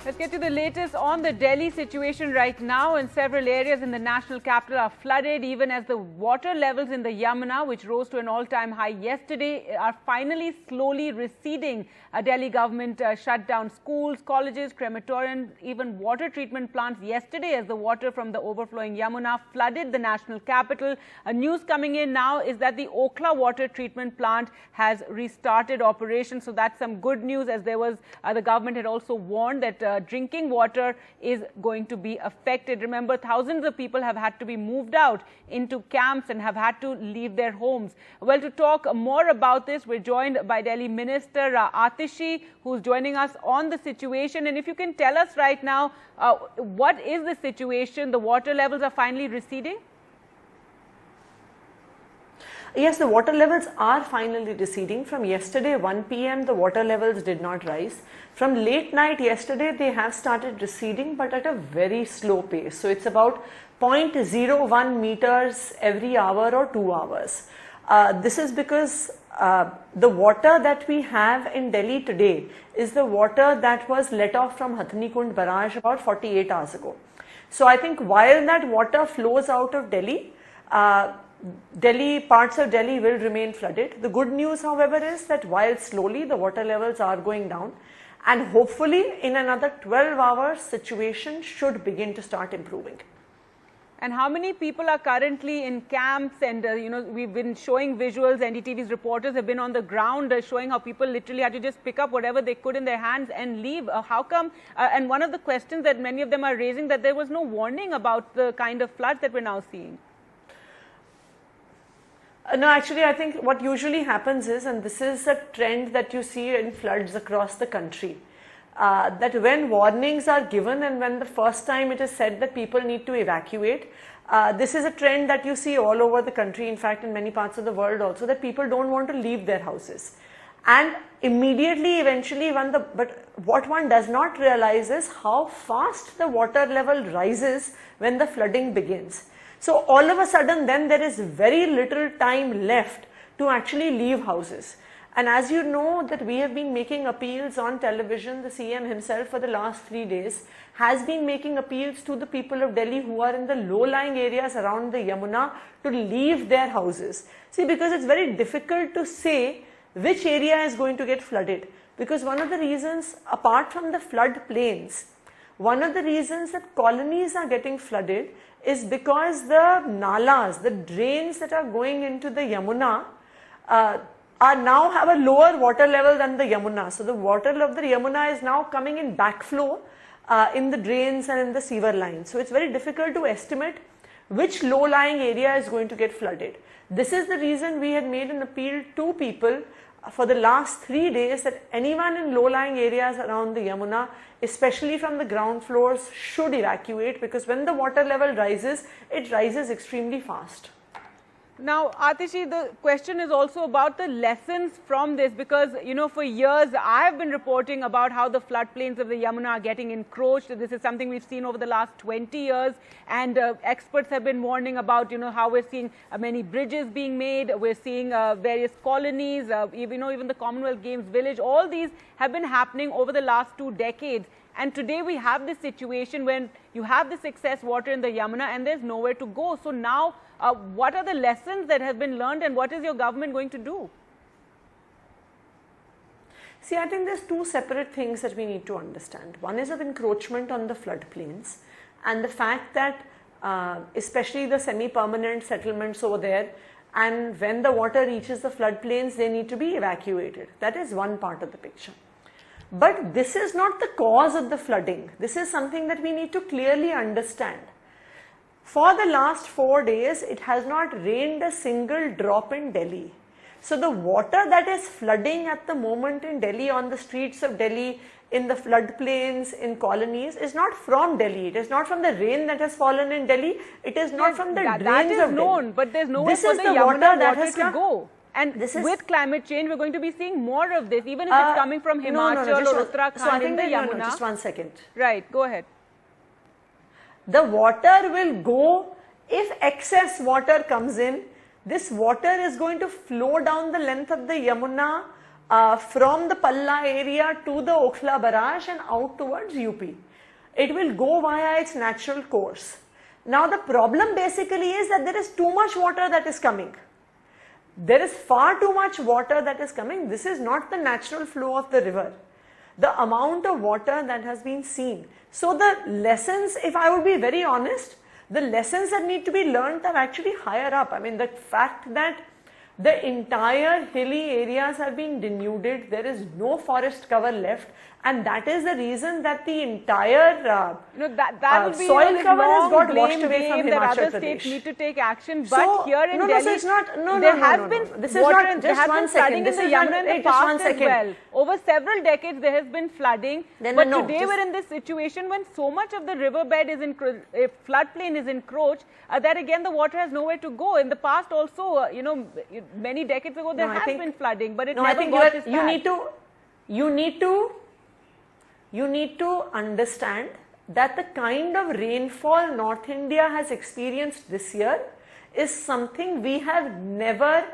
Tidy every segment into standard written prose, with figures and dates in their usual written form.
Let's get to the latest on the Delhi situation right now. And several areas in the national capital are flooded, even as the water levels in the Yamuna, which rose to an all-time high yesterday, are finally slowly receding. A Delhi government shut down schools, colleges, crematoriums, even water treatment plants yesterday as the water from the overflowing Yamuna flooded the national capital. News coming in now is that the Okhla water treatment plant has restarted operations. So that's some good news, as there was the government had also warned that drinking water is going to be affected. Remember, thousands of people have had to be moved out into camps and have had to leave their homes. Well, to talk more about this, we're joined by Delhi Minister Atishi, who's joining us on the situation. And if you can tell us right now, what is the situation? The water levels are finally receding? Yes, the water levels are finally receding. From yesterday 1 p.m. the water levels did not rise. From late night yesterday they have started receding, but at a very slow pace. So it's about 0.01 meters every hour or 2 hours. This is because the water that we have in Delhi today is the water that was let off from Hathni Kund barrage about 48 hours ago. So I think while that water flows out of Delhi, parts of Delhi will remain flooded. The good news, however, is that while slowly the water levels are going down, and hopefully in another 12 hours, situation should begin to start improving. And how many people are currently in camps? And, we've been showing visuals. NDTV's reporters have been on the ground showing how people literally had to just pick up whatever they could in their hands and leave. How come? And one of the questions that many of them are raising, that there was no warning about the kind of floods that we're now seeing. No, actually, I think what usually happens is, and this is a trend that you see in floods across the country, that when warnings are given and when the first time it is said that people need to evacuate, this is a trend that you see all over the country, in fact in many parts of the world also, that people don't want to leave their houses. And immediately, eventually, but what one does not realize is how fast the water level rises when the flooding begins. So all of a sudden then there is very little time left to actually leave houses. And as you know that we have been making appeals on television, the CM himself for the last 3 days has been making appeals to the people of Delhi who are in the low-lying areas around the Yamuna to leave their houses. See, because it's very difficult to say which area is going to get flooded. Because one of the reasons, apart from the flood plains, one of the reasons that colonies are getting flooded is because the nalas, the drains that are going into the Yamuna are now have a lower water level than the Yamuna. So the water of the Yamuna is now coming in backflow in the drains and in the sewer lines. So it's very difficult to estimate which low-lying area is going to get flooded. This is the reason we had made an appeal to people for the last 3 days that anyone in low-lying areas around the Yamuna, especially from the ground floors, should evacuate, because when the water level rises, it rises extremely fast. Now, Atishi, the question is also about the lessons from this, because, for years I have been reporting about how the floodplains of the Yamuna are getting encroached. This is something we've seen over the last 20 years, and experts have been warning about, how we're seeing many bridges being made. We're seeing various colonies, even the Commonwealth Games village. All these have been happening over the last 2 decades. And today we have this situation when you have this excess water in the Yamuna and there's nowhere to go. So now, what are the lessons that have been learned, and what is your government going to do? See, I think there's 2 separate things that we need to understand. One is of encroachment on the floodplains, and the fact that especially the semi-permanent settlements over there, and when the water reaches the floodplains, they need to be evacuated. That is one part of the picture. But this is not the cause of the flooding. This is something that we need to clearly understand. For the last 4 days, it has not rained a single drop in Delhi. So the water that is flooding at the moment in Delhi, on the streets of Delhi, in the floodplains, in colonies, is not from Delhi. It is not from the rain that has fallen in Delhi. It is not from the drains of Delhi. That is known, but there's nowhere for the Yamuna water to go. And with climate change, we're going to be seeing more of this, even if it's coming from Himachal or Uttarakhand in the Yamuna. Just 1 second. Right, go ahead. The water will go, if excess water comes in, this water is going to flow down the length of the Yamuna from the Palla area to the Okhla barrage and out towards UP. It will go via its natural course. Now the problem basically is that there is too much water that is coming. There is far too much water that is coming. This is not the natural flow of the river. The amount of water that has been seen. So the lessons, if I would be very honest, the lessons that need to be learnt are actually higher up. I mean, the fact that the entire hilly areas have been denuded, there is no forest cover left, and that is the reason that the entire that would be soil cover has got blame washed away from game that Himachal other Pradesh. states need to take action, but So, here in no, Delhi, so it's not, there has been This is water, not, there just has one been second, flooding in this the is not, Yamuna in the just one past as second. well. Over several decades, there has been flooding, but today we're in this situation when so much of the riverbed is floodplain is encroached, that again the water has nowhere to go. In the past also, many decades ago there has been flooding, but it never got this bad. You need to understand that the kind of rainfall North India has experienced this year is something we have never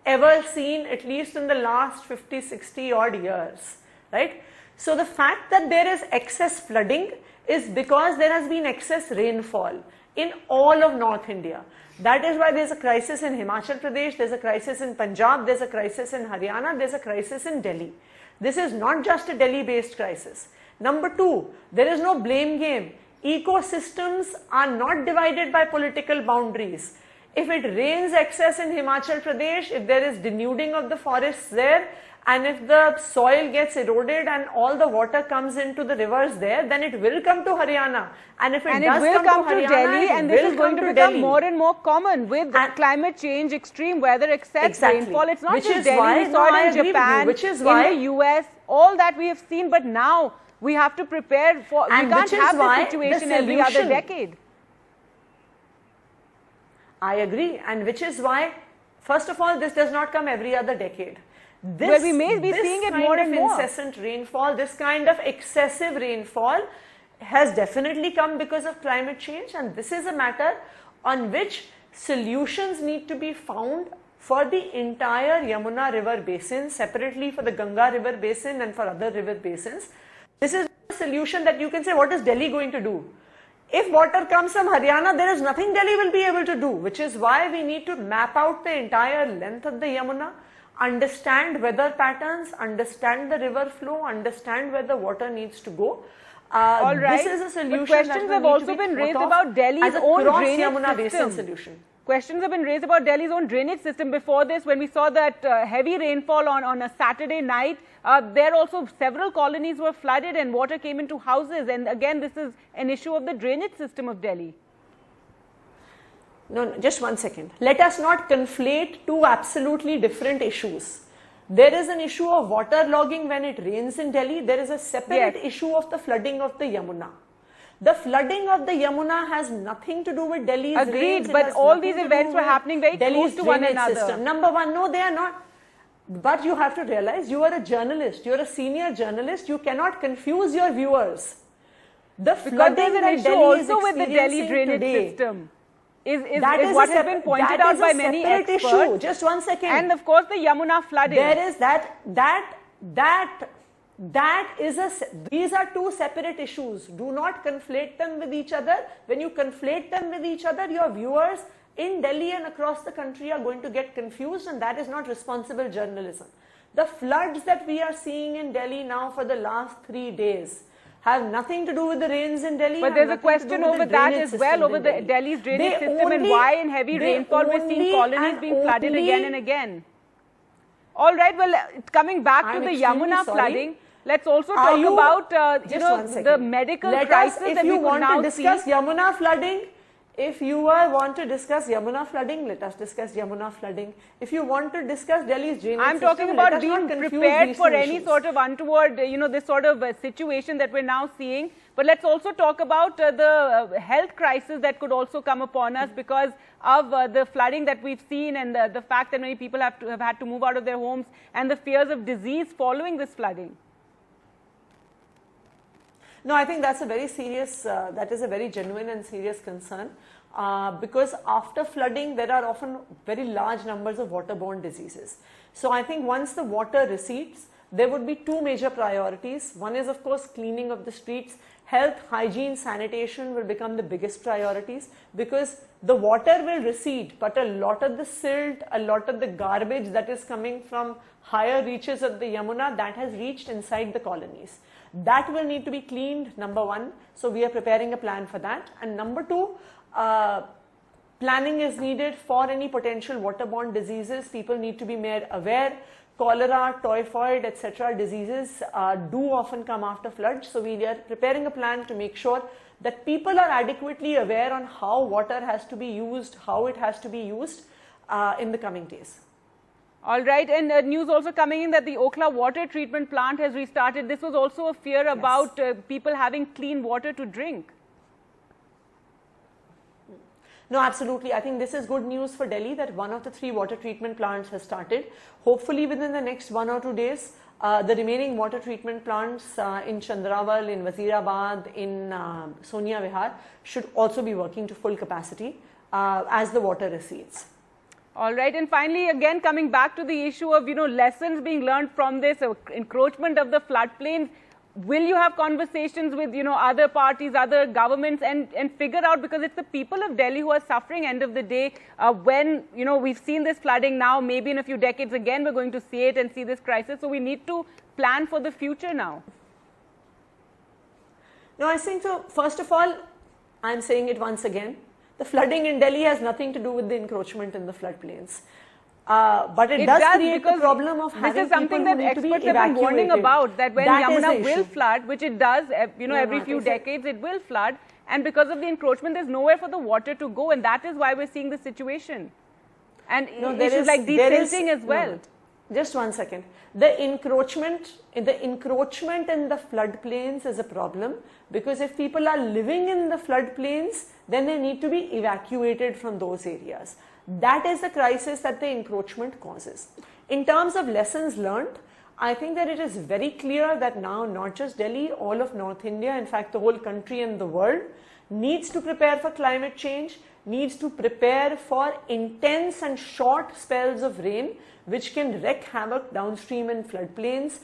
ever seen, at least in the last 50, 60 odd years, right? So the fact that there is excess flooding is because there has been excess rainfall in all of North India. That is why there is a crisis in Himachal Pradesh, there is a crisis in Punjab, there is a crisis in Haryana, there is a crisis in Delhi. This is not just a Delhi-based crisis. Number two, there is no blame game. Ecosystems are not divided by political boundaries. If it rains excess in Himachal Pradesh, if there is denuding of the forests there, and if the soil gets eroded and all the water comes into the rivers there, then it will come to Haryana. And if it does come to Haryana, Delhi, and this is going to become Delhi. more and more common with climate change, extreme weather, excess rainfall. It's not just Delhi, we saw it in Japan, in the US, all that we have seen, but now we have to prepare for, we can't have this situation every other decade. I agree, and which is why, first of all, this does not come every other decade. Well, we may be seeing it more and more. This kind of incessant rainfall, this kind of excessive rainfall has definitely come because of climate change, and this is a matter on which solutions need to be found for the entire Yamuna river basin, separately for the Ganga river basin and for other river basins. This is a solution that you can say, what is Delhi going to do? If water comes from Haryana, there is nothing Delhi will be able to do, which is why we need to map out the entire length of the Yamuna, understand weather patterns, understand the river flow, understand where the water needs to go. All right. This is a solution. But questions have also been raised about Delhi's own drainage system. Questions have been raised about Delhi's own drainage system. Before this, when we saw that heavy rainfall on a Saturday night, there also several colonies were flooded and water came into houses. And again, this is an issue of the drainage system of Delhi. No, just one second. Let us not conflate two absolutely different issues. There is an issue of water logging when it rains in Delhi. There is a separate issue of the flooding of the Yamuna. The flooding of the Yamuna has nothing to do with Delhi's rains. Agreed, but all these events were happening very close to one another. System. Number one, no, they are not. But you have to realize you are a journalist. You are a senior journalist. You cannot confuse your viewers. The flooding that Delhi is also with the Delhi drainage today, system is what has been pointed out by many experts. Issue. Just one second. And of course the Yamuna flooding. There is these are two separate issues. Do not conflate them with each other. When you conflate them with each other, your viewers in Delhi and across the country are going to get confused, and that is not responsible journalism. The floods that we are seeing in Delhi now for the last 3 days have nothing to do with the rains in Delhi. But there's a question over that as well, over the Delhi's drainage system and why in heavy rainfall we're seeing colonies being flooded again and again. All right, well, coming back to the Yamuna flooding, let's also talk about the medical crisis that we could now see. Yamuna flooding, if you want to discuss Yamuna flooding, let us discuss Yamuna flooding. If you want to discuss Delhi's drainage I'm talking about being prepared for any sort of untoward, this sort of situation that we're now seeing. But let's also talk about the health crisis that could also come upon us because of the flooding that we've seen and the fact that many people have had to move out of their homes and the fears of disease following this flooding. No, I think that's a very serious, that is a very genuine and serious concern. because after flooding there are often very large numbers of waterborne diseases. So I think once the water recedes, there would be two major priorities. One is of course cleaning of the streets. Health, hygiene, sanitation will become the biggest priorities, because the water will recede, but a lot of the silt, a lot of the garbage that is coming from higher reaches of the Yamuna, that has reached inside the colonies. That will need to be cleaned, number one. So we are preparing a plan for that. And number two, planning is needed for any potential waterborne diseases. People need to be made aware. Cholera, typhoid, etc. diseases do often come after floods. So we are preparing a plan to make sure that people are adequately aware on how water has to be used, how it has to be used in the coming days. All right, and news also coming in that the Okhla water treatment plant has restarted. This was also a fear about people having clean water to drink. No, absolutely. I think this is good news for Delhi that one of the 3 water treatment plants has started. Hopefully within the next 1 or 2 days, the remaining water treatment plants in Chandrawal, in Wazirabad, in Sonia Vihar should also be working to full capacity as the water recedes. All right, and finally, again coming back to the issue of lessons being learned from this encroachment of the floodplains. Will you have conversations with other parties, other governments, and figure out, because it's the people of Delhi who are suffering end of the day when we've seen this flooding now, maybe in a few decades again we're going to see it and see this crisis. So we need to plan for the future now. No, I think so. First of all, I'm saying it once again, the flooding in Delhi has nothing to do with the encroachment in the floodplains. But it does create the problem of having this is something that experts have been warning about, that when Yamuna will flood, which it does, every few decades it will flood, and because of the encroachment there's nowhere for the water to go, and that is why we're seeing the situation. And issues like desilting as well. Just 1 second. The encroachment in the floodplains is a problem, because if people are living in the floodplains, then they need to be evacuated from those areas. That is the crisis that the encroachment causes. In terms of lessons learned, I think that it is very clear that now not just Delhi, all of North India, in fact the whole country and the world needs to prepare for climate change, needs to prepare for intense and short spells of rain which can wreak havoc downstream in floodplains,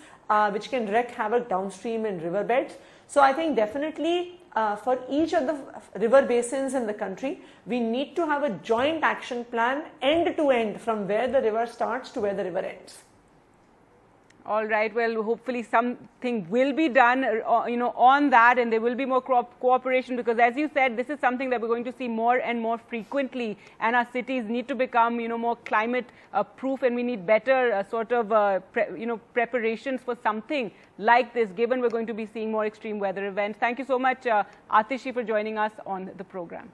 which can wreak havoc downstream in riverbeds. So I think definitely for each of the river basins in the country, we need to have a joint action plan end to end, from where the river starts to where the river ends. All right, well, hopefully something will be done on that, and there will be more cooperation, because as you said, this is something that we're going to see more and more frequently, and our cities need to become more climate proof, and we need better preparations for something like this, given we're going to be seeing more extreme weather events. Thank you so much, Atishi, for joining us on the program.